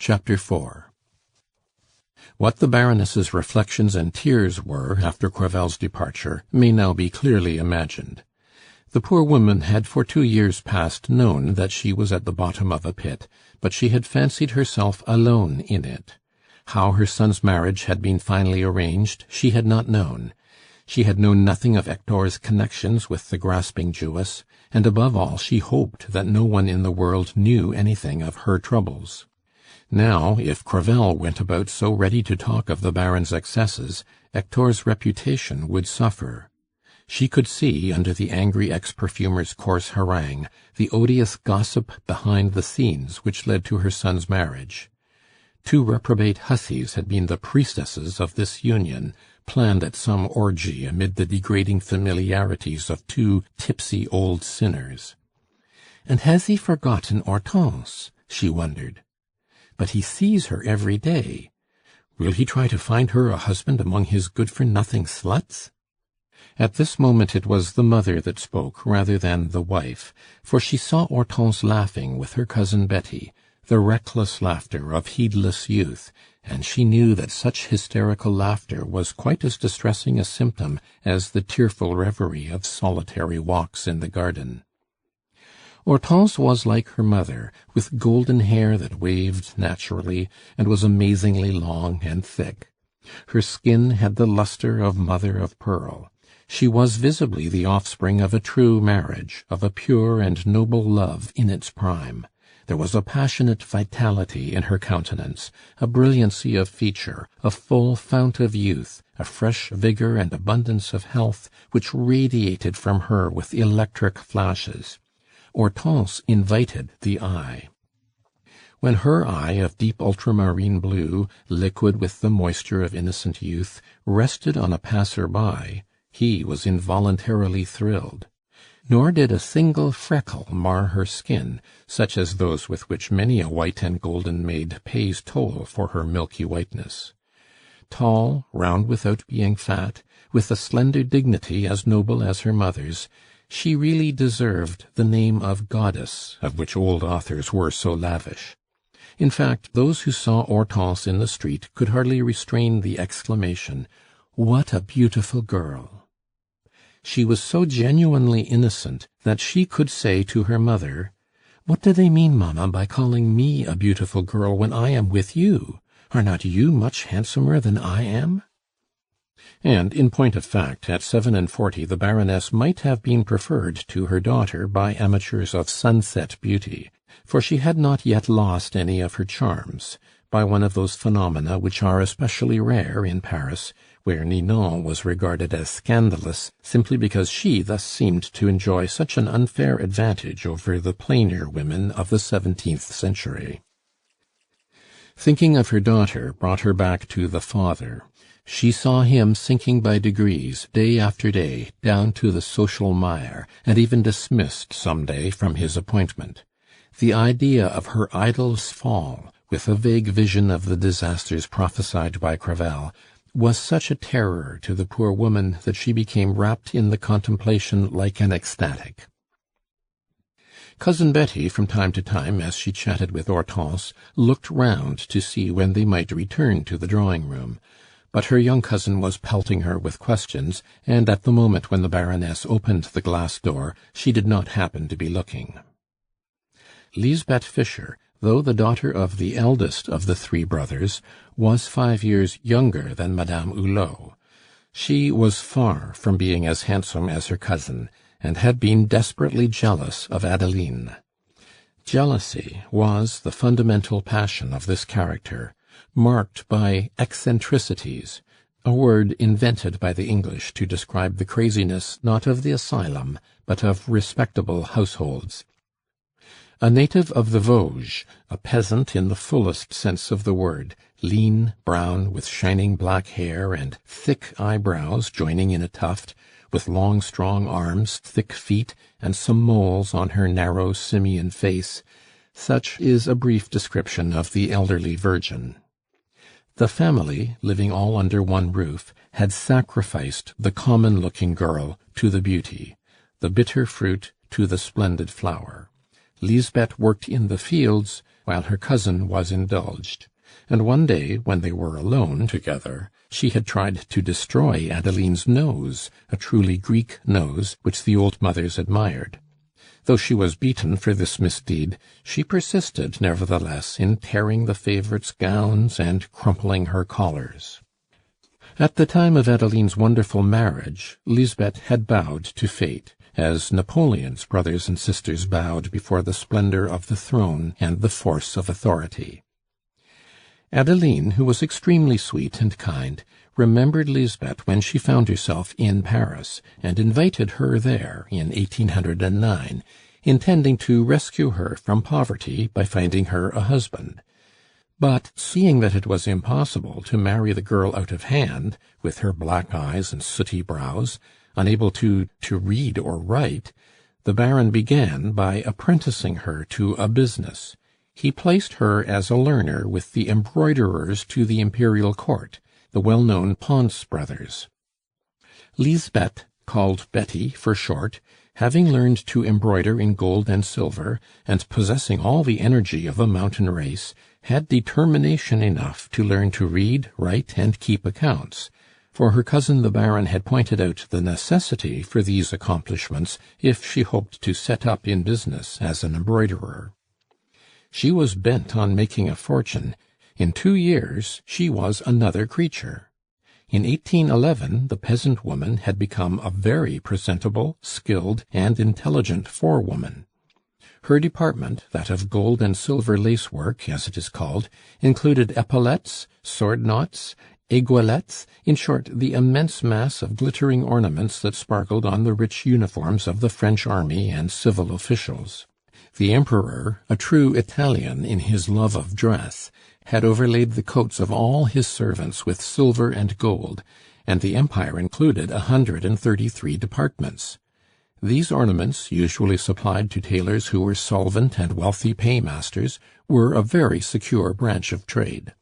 Chapter 4. What the Baroness's reflections and tears were after Crevel's departure may now be clearly imagined. The poor woman had for 2 years past known that she was at the bottom of a pit, but she had fancied herself alone in it. How her son's marriage had been finally arranged she had not known. She had known nothing of Hector's connections with the grasping Jewess, and above all she hoped that no one in the world knew anything of her troubles. Now, if Crevel went about so ready to talk of the Baron's excesses, Hector's reputation would suffer. She could see, under the angry ex-perfumer's coarse harangue, the odious gossip behind the scenes which led to her son's marriage. 2 reprobate hussies had been the priestesses of this union, planned at some orgy amid the degrading familiarities of 2 tipsy old sinners. "And has he forgotten Hortense?" she wondered. "But he sees her every day. Will he try to find her a husband among his good-for-nothing sluts?" At this moment it was the mother that spoke rather than the wife, for she saw Hortense laughing with her cousin Betty, the reckless laughter of heedless youth, and she knew that such hysterical laughter was quite as distressing a symptom as the tearful reverie of solitary walks in the garden. Hortense was like her mother, with golden hair that waved naturally, and was amazingly long and thick. Her skin had the lustre of mother of pearl. She was visibly the offspring of a true marriage, of a pure and noble love in its prime. There was a passionate vitality in her countenance, a brilliancy of feature, a full fount of youth, a fresh vigour and abundance of health, which radiated from her with electric flashes. Hortense invited the eye. When her eye of deep ultramarine blue, liquid with the moisture of innocent youth, rested on a passer-by, he was involuntarily thrilled. Nor did a single freckle mar her skin, such as those with which many a white and golden maid pays toll for her milky whiteness. Tall, round without being fat, with a slender dignity as noble as her mother's, she really deserved the name of goddess, of which old authors were so lavish. In fact, those who saw Hortense in the street could hardly restrain the exclamation, "What a beautiful girl!" She was so genuinely innocent that she could say to her mother, "What do they mean, mamma, by calling me a beautiful girl when I am with you? Are not you much handsomer than I am?" And, in point of fact, at 47 the Baroness might have been preferred to her daughter by amateurs of sunset beauty, for she had not yet lost any of her charms, by one of those phenomena which are especially rare in Paris, where Ninon was regarded as scandalous simply because she thus seemed to enjoy such an unfair advantage over the plainer women of the 17th century. Thinking of her daughter brought her back to the father. She saw him sinking by degrees, day after day, down to the social mire, and even dismissed some day from his appointment. The idea of her idol's fall, with a vague vision of the disasters prophesied by Crevel, was such a terror to the poor woman that she became wrapped in the contemplation like an ecstatic. Cousin Betty, from time to time, as she chatted with Hortense, looked round to see when they might return to the drawing-room. But her young cousin was pelting her with questions, and at the moment when the Baroness opened the glass door, she did not happen to be looking. Liesbeth Fisher, though the daughter of the eldest of the 3 brothers, was 5 years younger than Madame Hulot. She was far from being as handsome as her cousin, and had been desperately jealous of Adeline. Jealousy was the fundamental passion of this character, marked by eccentricities, a word invented by the English to describe the craziness not of the asylum, but of respectable households. A native of the Vosges, a peasant in the fullest sense of the word, lean, brown, with shining black hair and thick eyebrows joining in a tuft, with long strong arms, thick feet, and some moles on her narrow simian face, such is a brief description of the elderly virgin. The family, living all under one roof, had sacrificed the common-looking girl to the beauty, the bitter fruit to the splendid flower. Lisbeth worked in the fields, while her cousin was indulged. And one day, when they were alone together, she had tried to destroy Adeline's nose, a truly Greek nose, which the old mothers admired. Though she was beaten for this misdeed, she persisted, nevertheless, in tearing the favourite's gowns and crumpling her collars. At the time of Adeline's wonderful marriage, Lisbeth had bowed to fate, as Napoleon's brothers and sisters bowed before the splendour of the throne and the force of authority. Adeline, who was extremely sweet and kind, remembered Lisbeth when she found herself in Paris, and invited her there in 1809, intending to rescue her from poverty by finding her a husband. But seeing that it was impossible to marry the girl out of hand, with her black eyes and sooty brows, unable to read or write, the Baron began by apprenticing her to a business. He placed her as a learner with the embroiderers to the imperial court, the well-known Baronesss brothers. Lisbeth, called Betty for short, having learned to embroider in gold and silver, and possessing all the energy of a mountain race, had determination enough to learn to read, write, and keep accounts, for her cousin the Baron had pointed out the necessity for these accomplishments if she hoped to set up in business as an embroiderer. She was bent on making a fortune. In 2 years she was another creature. In 1811 the peasant woman had become a very presentable, skilled, and intelligent forewoman. Her department, that of gold and silver lace-work, as it is called, included epaulettes, sword-knots, aiguillettes, in short, the immense mass of glittering ornaments that sparkled on the rich uniforms of the French army and civil officials. The Emperor, a true Italian in his love of dress, had overlaid the coats of all his servants with silver and gold, and the empire included 133 departments. These ornaments, usually supplied to tailors who were solvent and wealthy paymasters, were a very secure branch of trade.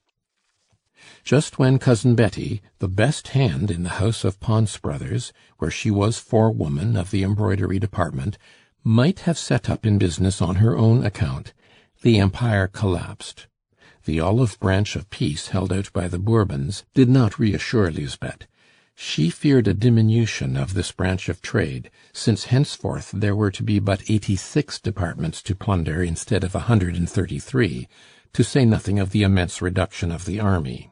Just when Cousin Betty, the best hand in the house of Baronesss brothers, where she was forewoman of the embroidery department, might have set up in business on her own account, the empire collapsed. The olive branch of peace held out by the Bourbons did not reassure Lisbeth. She feared a diminution of this branch of trade, since henceforth there were to be but 86 departments to plunder instead of 133, to say nothing of the immense reduction of the army.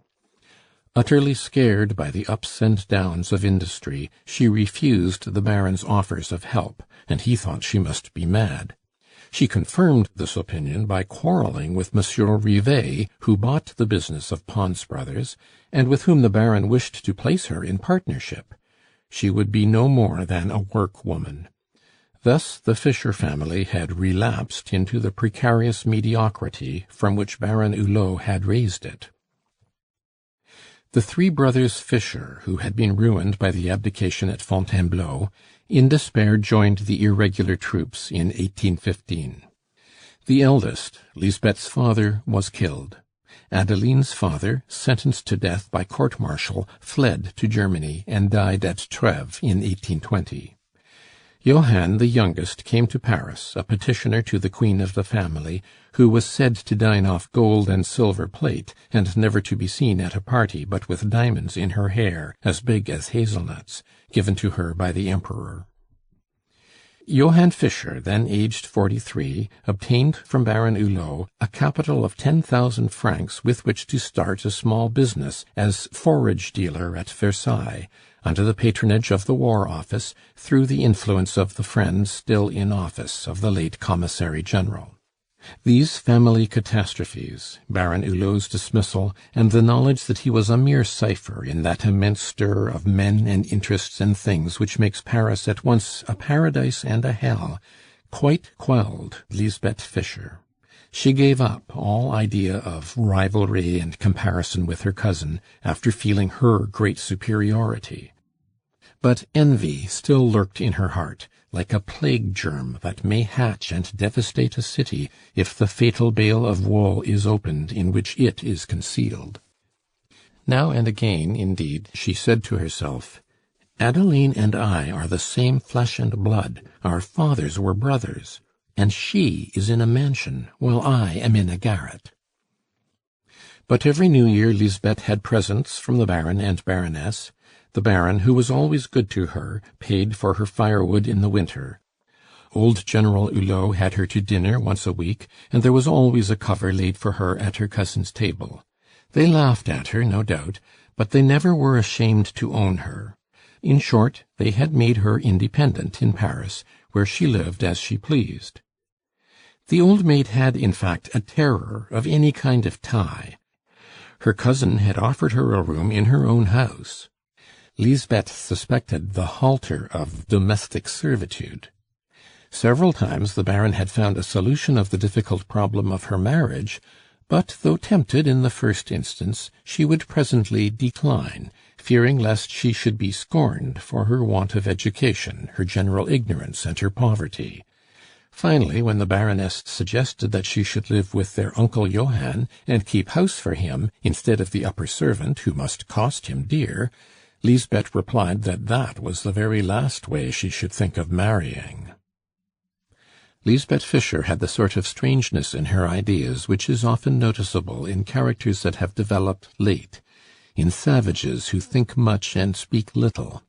Utterly scared by the ups and downs of industry, she refused the Baron's offers of help, and he thought she must be mad. She confirmed this opinion by quarrelling with Monsieur Rivet, who bought the business of Baronesss brothers, and with whom the Baron wished to place her in partnership. She would be no more than a workwoman. Thus the Fisher family had relapsed into the precarious mediocrity from which Baron Hulot had raised it. The 3 brothers Fisher, who had been ruined by the abdication at Fontainebleau, in despair joined the irregular troops in 1815. The eldest, Lisbeth's father, was killed. Adeline's father, sentenced to death by court-martial, fled to Germany and died at Treves in 1820. Johann, the youngest, came to Paris, a petitioner to the queen of the family, who was said to dine off gold and silver plate, and never to be seen at a party but with diamonds in her hair, as big as hazelnuts, given to her by the Emperor. Johann Fisher, then aged 43, obtained from Baron Hulot a capital of 10,000 francs with which to start a small business as forage dealer at Versailles, under the patronage of the War Office, through the influence of the friends still in office of the late Commissary General. These family catastrophes, Baron Hulot's dismissal, and the knowledge that he was a mere cipher in that immense stir of men and interests and things which makes Paris at once a paradise and a hell, quite quelled Lisbeth Fisher. She gave up all idea of rivalry and comparison with her cousin, after feeling her great superiority. But envy still lurked in her heart, like a plague germ that may hatch and devastate a city if the fatal bale of wool is opened in which it is concealed. Now and again, indeed, she said to herself, "Adeline and I are the same flesh and blood, our fathers were brothers. and she is in a mansion, while I am in a garret." But every New Year Lisbeth had presents from the Baron and Baroness. The Baron, who was always good to her, paid for her firewood in the winter. Old General Hulot had her to dinner once a week, and there was always a cover laid for her at her cousin's table. They laughed at her, no doubt, but they never were ashamed to own her. In short, they had made her independent in Paris, where she lived as she pleased. The old maid had, in fact, a terror of any kind of tie. Her cousin had offered her a room in her own house. Lisbeth suspected the halter of domestic servitude. Several times the Baron had found a solution of the difficult problem of her marriage, but though tempted in the first instance, she would presently decline, fearing lest she should be scorned for her want of education, her general ignorance, and her poverty. Finally, when the Baroness suggested that she should live with their Uncle Johann, and keep house for him, instead of the upper servant, who must cost him dear, Lisbeth replied that that was the very last way she should think of marrying. Lisbeth Fisher had the sort of strangeness in her ideas which is often noticeable in characters that have developed late, in savages who think much and speak little.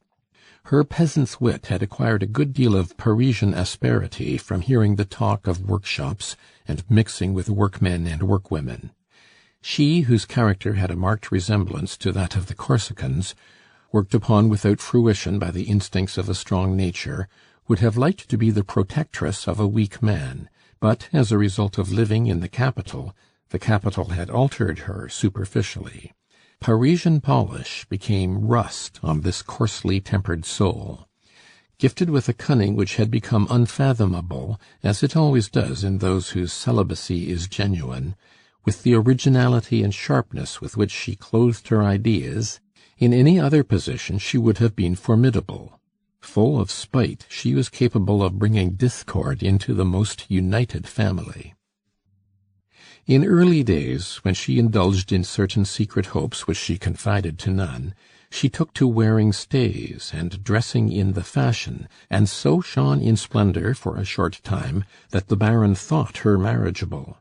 Her peasant's wit had acquired a good deal of Parisian asperity from hearing the talk of workshops and mixing with workmen and workwomen. She, whose character had a marked resemblance to that of the Corsicans, worked upon without fruition by the instincts of a strong nature, would have liked to be the protectress of a weak man, but as a result of living in the capital had altered her superficially. Parisian polish became rust on this coarsely tempered soul. Gifted with a cunning which had become unfathomable, as it always does in those whose celibacy is genuine, with the originality and sharpness with which she clothed her ideas, in any other position she would have been formidable. Full of spite, she was capable of bringing discord into the most united family. In early days, when she indulged in certain secret hopes which she confided to none, she took to wearing stays and dressing in the fashion, and so shone in splendor for a short time that the Baron thought her marriageable.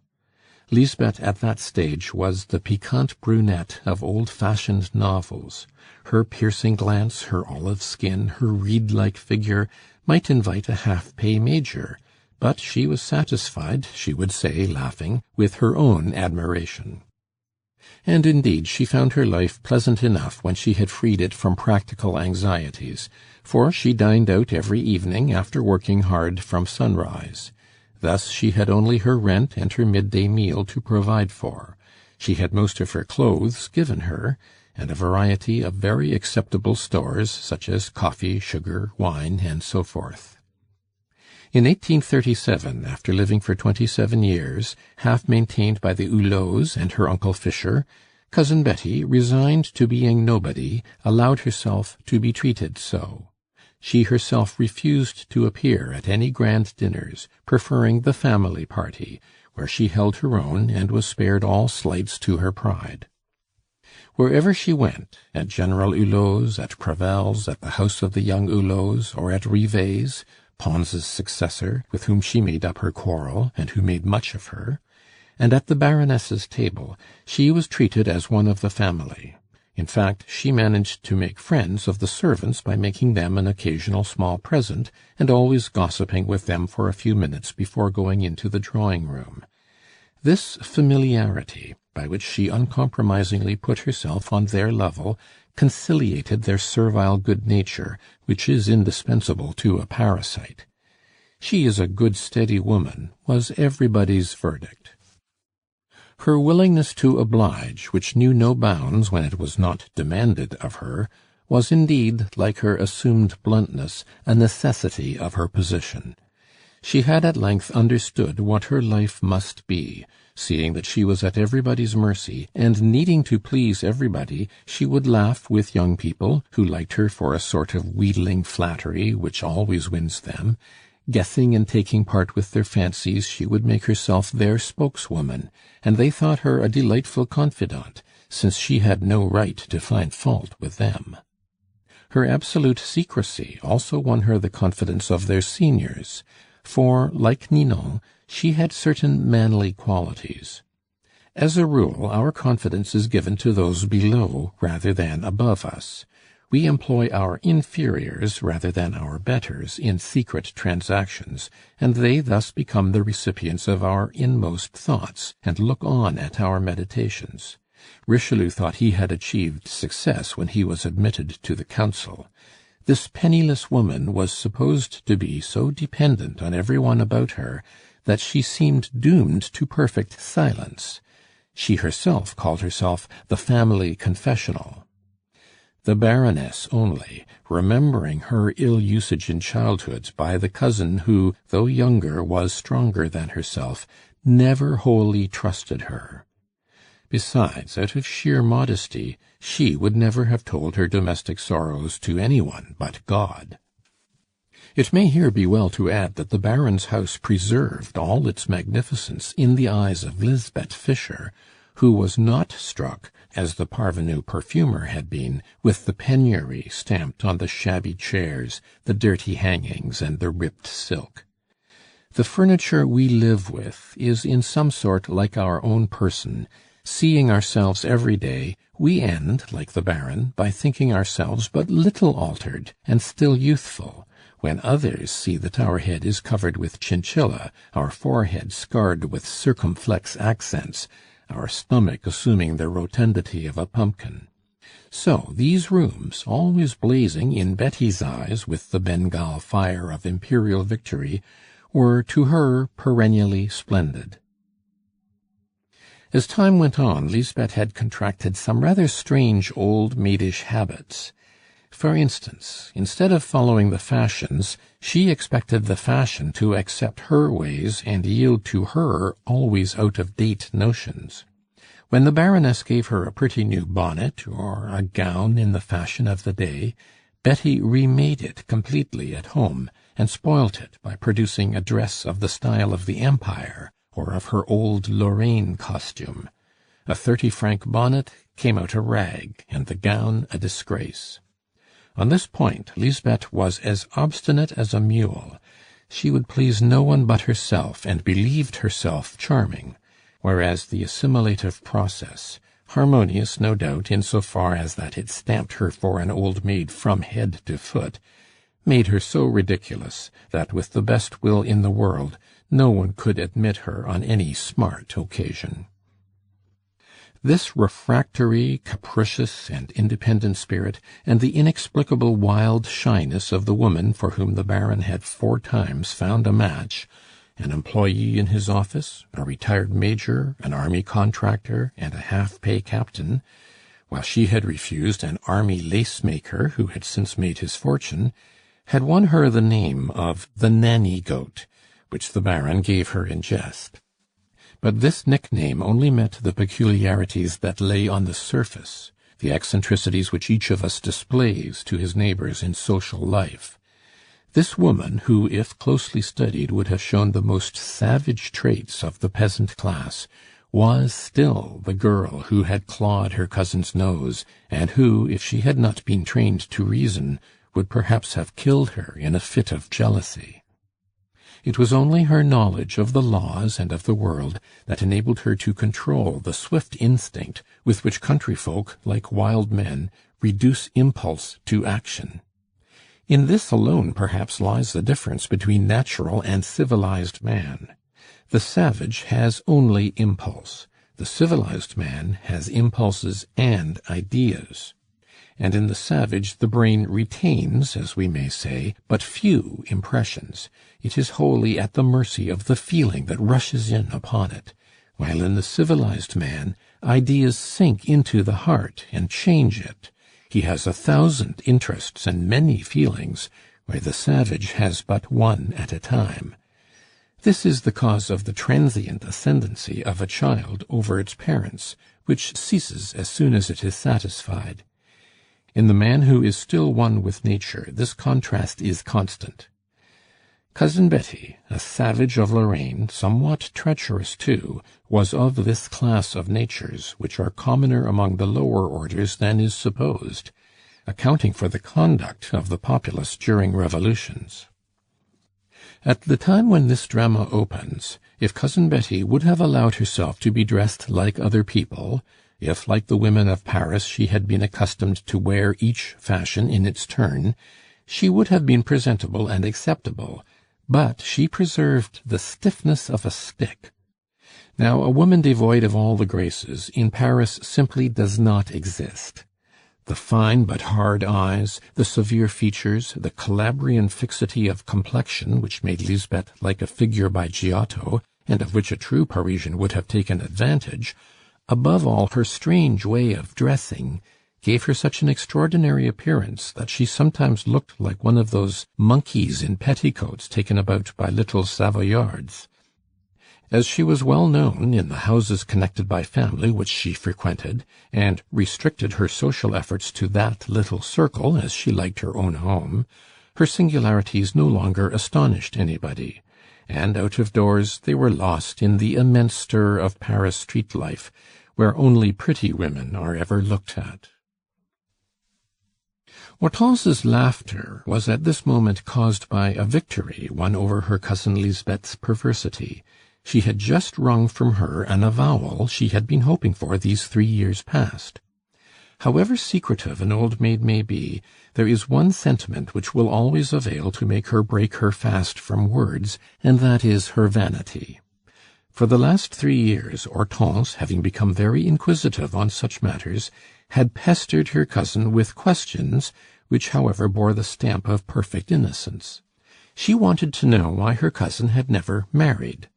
Lisbeth at that stage was the piquant brunette of old-fashioned novels. Her piercing glance, her olive skin, her reed-like figure might invite a half-pay major, but she was satisfied, she would say, laughing, with her own admiration. And indeed she found her life pleasant enough when she had freed it from practical anxieties, for she dined out every evening after working hard from sunrise. Thus she had only her rent and her midday meal to provide for. She had most of her clothes given her, and a variety of very acceptable stores, such as coffee, sugar, wine, and so forth. In 1837, after living for 27 years, half maintained by the Hulots and her Uncle Fisher, Cousin Betty, resigned to being nobody, allowed herself to be treated so. She herself refused to appear at any grand dinners, preferring the family party, where she held her own and was spared all slights to her pride. Wherever she went, at General Hulot's, at Crevel's, at the house of the young Hulots, or at Rivet's, Pons's successor, with whom she made up her quarrel, and who made much of her, and at the Baroness's table, she was treated as one of the family. In fact, she managed to make friends of the servants by making them an occasional small present, and always gossiping with them for a few minutes before going into the drawing-room. This familiarity, by which she uncompromisingly put herself on their level, conciliated their servile good nature, which is indispensable to a parasite. "She is a good steady woman," was everybody's verdict. Her willingness to oblige, which knew no bounds when it was not demanded of her, was indeed, like her assumed bluntness, a necessity of her position. She had at length understood what her life must be. Seeing that she was at everybody's mercy, and needing to please everybody, she would laugh with young people, who liked her for a sort of wheedling flattery which always wins them. Guessing and taking part with their fancies, she would make herself their spokeswoman, and they thought her a delightful confidante, since she had no right to find fault with them. Her absolute secrecy also won her the confidence of their seniors. for, like Ninon, she had certain manly qualities. As a rule, our confidence is given to those below rather than above us. We employ our inferiors rather than our betters in secret transactions, and they thus become the recipients of our inmost thoughts, and look on at our meditations. Richelieu thought he had achieved success when he was admitted to the Council. This penniless woman was supposed to be so dependent on every one about her that she seemed doomed to perfect silence. She herself called herself the family confessional. The Baroness only, remembering her ill usage in childhood by the cousin who, though younger, was stronger than herself, never wholly trusted her. Besides, out of sheer modesty, she would never have told her domestic sorrows to anyone but God. It may here be well to add that the Baron's house preserved all its magnificence in the eyes of Lisbeth Fisher, who was not struck, as the parvenu perfumer had been, with the penury stamped on the shabby chairs, the dirty hangings, and the ripped silk. The furniture we live with is in some sort like our own person. Seeing ourselves every day, we end, like the Baron, by thinking ourselves but little altered and still youthful, when others see that our head is covered with chinchilla, our forehead scarred with circumflex accents, our stomach assuming the rotundity of a pumpkin. So these rooms, always blazing in Betty's eyes with the Bengal fire of imperial victory, were to her perennially splendid. As time went on, Lisbeth had contracted some rather strange old maidish habits. For instance, instead of following the fashions, she expected the fashion to accept her ways and yield to her always out-of-date notions. When the Baroness gave her a pretty new bonnet or a gown in the fashion of the day, Betty remade it completely at home, and spoilt it by producing a dress of the style of the Empire, or of her old Lorraine costume. A 30-franc bonnet came out a rag, and the gown a disgrace. On this point Lisbeth was as obstinate as a mule. She would please no one but herself, and believed herself charming, whereas the assimilative process, harmonious no doubt in so far as that it stamped her for an old maid from head to foot, made her so ridiculous that, with the best will in the world, no one could admit her on any smart occasion. This refractory, capricious, and independent spirit, and the inexplicable wild shyness of the woman for whom the Baron had 4 times found a match, an employee in his office, a retired major, an army contractor, and a half-pay captain, while she had refused an army lace-maker who had since made his fortune, had won her the name of the Nanny Goat, which the Baron gave her in jest. But this nickname only met the peculiarities that lay on the surface, the eccentricities which each of us displays to his neighbors in social life. This woman, who, if closely studied, would have shown the most savage traits of the peasant class, was still the girl who had clawed her cousin's nose, and who, if she had not been trained to reason, would perhaps have killed her in a fit of jealousy. It was only her knowledge of the laws and of the world that enabled her to control the swift instinct with which country folk, like wild men, reduce impulse to action. In this alone, perhaps, lies the difference between natural and civilized man. The savage has only impulse. The civilized man has impulses and ideas. And in the savage the brain retains, as we may say, but few impressions. It is wholly at the mercy of the feeling that rushes in upon it, while in the civilized man ideas sink into the heart and change it. He has 1,000 interests and many feelings, where the savage has but one at a time. This is the cause of the transient ascendancy of a child over its parents, which ceases as soon as it is satisfied. In the man who is still one with nature, this contrast is constant. Cousin Betty, a savage of Lorraine, somewhat treacherous too, was of this class of natures, which are commoner among the lower orders than is supposed, accounting for the conduct of the populace during revolutions. At the time when this drama opens, if Cousin Betty would have allowed herself to be dressed like other people, if, like the women of Paris, she had been accustomed to wear each fashion in its turn, she would have been presentable and acceptable, but she preserved the stiffness of a stick. Now, a woman devoid of all the graces in Paris simply does not exist. The fine but hard eyes, the severe features, the Calabrian fixity of complexion which made Lisbeth like a figure by Giotto, and of which a true Parisian would have taken advantage, above all her strange way of dressing, gave her such an extraordinary appearance that she sometimes looked like one of those monkeys in petticoats taken about by little Savoyards. As she was well known in the houses connected by family which she frequented, and restricted her social efforts to that little circle as she liked her own home, her singularities no longer astonished anybody, and out of doors they were lost in the immense stir of Paris street life, where only pretty women are ever looked at. Hortense's laughter was at this moment caused by a victory won over her cousin Lisbeth's perversity. She had just wrung from her an avowal she had been hoping for these 3 years past. However secretive an old maid may be, there is one sentiment which will always avail to make her break her fast from words, and that is her vanity. For the last 3 years, Hortense, having become very inquisitive on such matters, had pestered her cousin with questions, which, however, bore the stamp of perfect innocence. She wanted to know why her cousin had never married.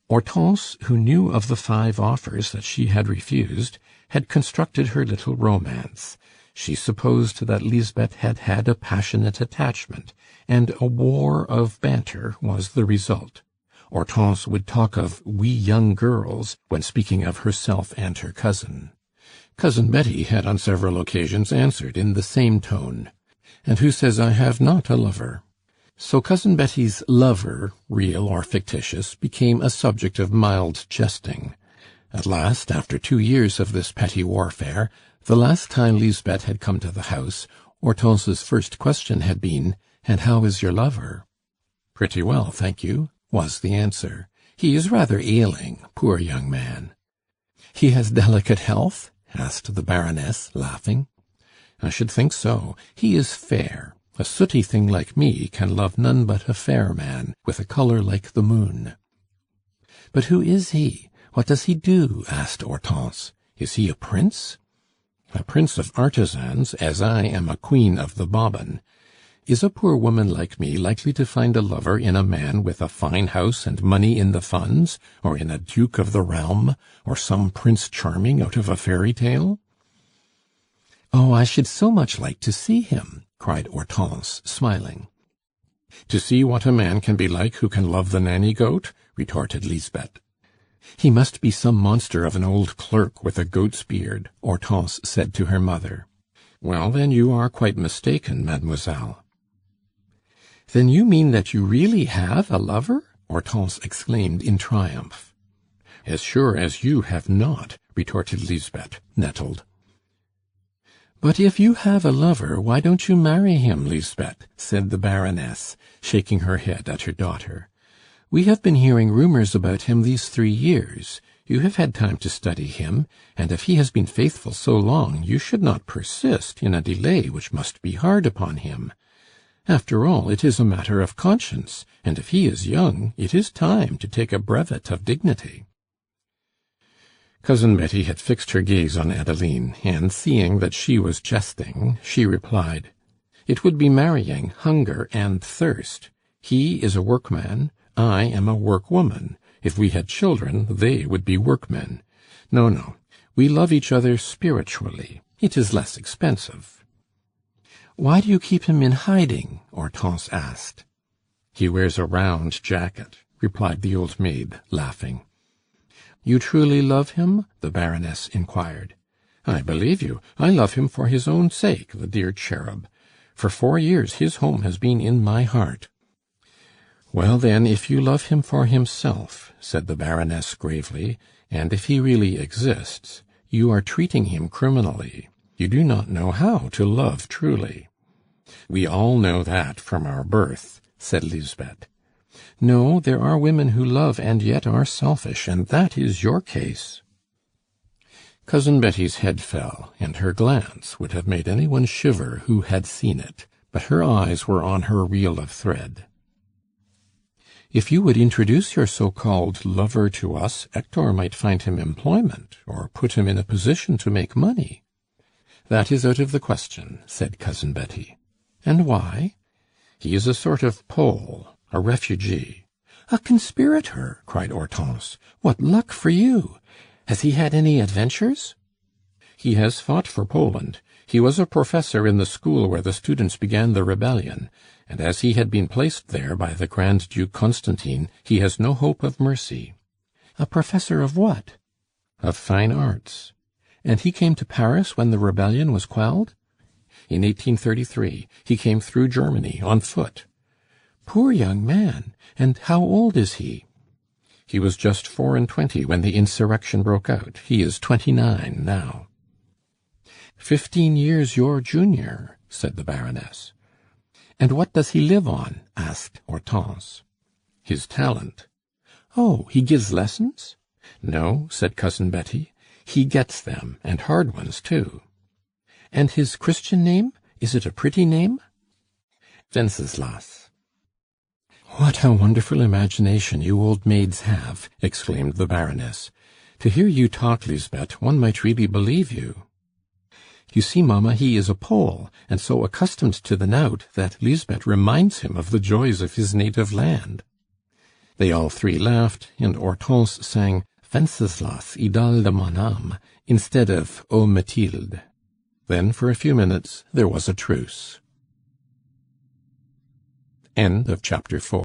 Hortense, who knew of the 5 offers that she had refused, had constructed her little romance. She supposed that Lisbeth had had a passionate attachment, and a war of banter was the result. Hortense would talk of "we young girls" when speaking of herself and her cousin. Cousin Betty had on several occasions answered in the same tone, "And who says I have not a lover?" So Cousin Betty's lover, real or fictitious, became a subject of mild jesting. At last, after 2 years of this petty warfare, the last time Lisbeth had come to the house, Hortense's first question had been, "And how is your lover?" "Pretty well, thank you," was the answer. "He is rather ailing, poor young man." "He has delicate health?" asked the Baroness, laughing. "I should think so. He is fair. A sooty thing like me can love none but a fair man, with a colour like the moon." "But who is he? What does he do?" asked Hortense. "Is he a prince?" "A prince of artisans, as I am a queen of the bobbin. Is a poor woman like me likely to find a lover in a man with a fine house and money in the funds, or in a duke of the realm, or some Prince Charming out of a fairy tale?" "Oh, I should so much like to see him!" cried Hortense, smiling. "To see what a man can be like who can love the Nanny Goat?" retorted Lisbeth. "He must be some monster of an old clerk with a goat's beard," Hortense said to her mother. "Well, then you are quite mistaken, mademoiselle." "Then you mean that you really have a lover?" Hortense exclaimed in triumph. "As sure as you have not," retorted Lisbeth, nettled. "But if you have a lover, why don't you marry him, Lisbeth?" said the Baroness, shaking her head at her daughter. "We have been hearing rumours about him these 3 years. You have had time to study him, and if he has been faithful so long, you should not persist in a delay which must be hard upon him. After all, it is a matter of conscience, and if he is young, it is time to take a brevet of dignity." Cousin Betty had fixed her gaze on Adeline, and seeing that she was jesting, she replied, "It would be marrying hunger and thirst. He is a workman, I am a workwoman. If we had children, they would be workmen. No, no, we love each other spiritually. It is less expensive." "Why do you keep him in hiding?" Hortense asked. "He wears a round jacket," replied the old maid, laughing. "You truly love him?" the Baroness inquired. "I believe you. I love him for his own sake, the dear cherub. For 4 years his home has been in my heart." "Well, then, if you love him for himself," said the Baroness gravely, "and if he really exists, you are treating him criminally. You do not know how to love truly." "We all know that from our birth," said Lisbeth. No, there are women who love and yet are selfish, and that is your case." Cousin Betty's head fell, and her glance would have made anyone shiver who had seen it, but her eyes were on her reel of thread. "If you would introduce your so-called lover to us, Hector might find him employment, or put him in a position to make money." "That is out of the question," said Cousin Betty. "And why?" "He is a sort of Pole, a refugee." "A conspirator!" cried Hortense. "What luck for you! Has he had any adventures?" "He has fought for Poland. He was a professor in the school where the students began the rebellion, and as he had been placed there by the Grand Duke Constantine, he has no hope of mercy." "A professor of what?" "Of fine arts." "And he came to Paris when the rebellion was quelled?" "In 1833. He came through Germany on foot." "Poor young man! And how old is he?" "He was just 24 when the insurrection broke out. He is 29 now." 15 years your junior," said the Baroness. "And what does he live on?" asked Hortense. "His talent." "Oh, he gives lessons?" "No," said Cousin Betty. "He gets them, and hard ones, too." "And his Christian name? Is it a pretty name?" "Wenceslas." "What a wonderful imagination you old maids have!" exclaimed the Baroness. "To hear you talk, Lisbeth, one might really believe you." "You see, mamma, he is a Pole, and so accustomed to the knout that Lisbeth reminds him of the joys of his native land." They all three laughed, and Hortense sang "Wenceslas, idole de mon âme," instead of "O Mathilde." Then for a few minutes there was a truce. End of chapter 4.